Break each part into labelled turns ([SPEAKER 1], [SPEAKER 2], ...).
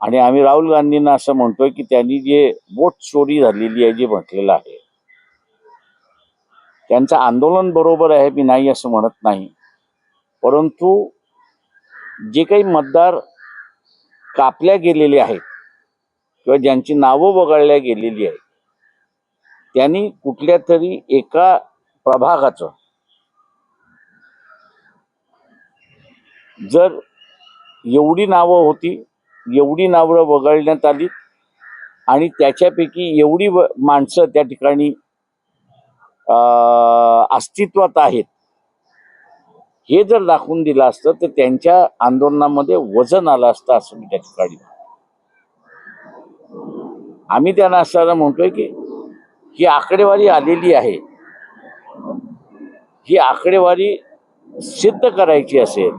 [SPEAKER 1] आणि आम्ही राहुल गांधींना असं म्हणतोय की त्यांनी जे वोट चोरी झालेली आहे जे म्हटलेलं आहे, त्यांचं आंदोलन बरोबर आहे, मी नाही असं म्हणत नाही, परंतु जे काही मतदार कापल्या गेलेले आहेत किंवा ज्यांची नावं वगळल्या गेलेली आहेत, त्यांनी कुठल्या तरी एका प्रभागाचं जर एवढी नावं होती, एवढी नावं वगळण्यात आली आणि त्याच्यापैकी एवढी माणसं त्या ठिकाणी अस्तित्वात आहेत, हे जर दाखवून दिलं असतं तर त्यांच्या आंदोलनामध्ये वजन आलं असतं असं मी त्या ठिकाणी. आम्ही त्यांना असं म्हणतोय की ही आकडेवारी आलेली आहे, ही आकडेवारी सिद्ध करायची असेल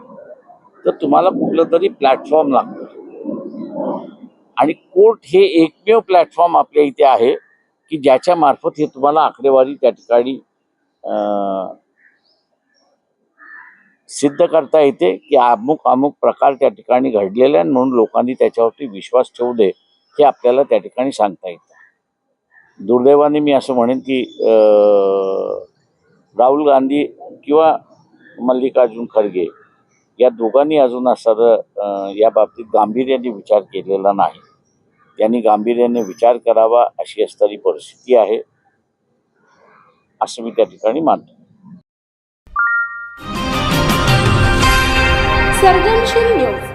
[SPEAKER 1] तर तुम्हाला कुठलं तरी प्लॅटफॉर्म लागतं आणि कोर्ट हे एकमेव प्लॅटफॉर्म आपल्या इथे आहे की ज्याच्या मार्फत हे तुम्हाला आकडेवारी त्या ठिकाणी सिद्ध करता येते की अमुक अमुक प्रकार त्या ठिकाणी घडलेले आहे म्हणून लोकांनी त्याच्यावरती विश्वास ठेवू दे, हे आपल्याला त्या ठिकाणी सांगता येतं. दुर्दैवाने मी असं म्हणेन की राहुल गांधी किंवा मल्लिकार्जुन खरगे या दोघांनी अजून असं या बाबतीत गांभीर्याने विचार केलेला नाही. त्यांनी गांभीर्याने विचार करावा अशी असणारी परिस्थिती आहे असं मी त्या ठिकाणी मानतो.
[SPEAKER 2] सर्जनशील न्यूज.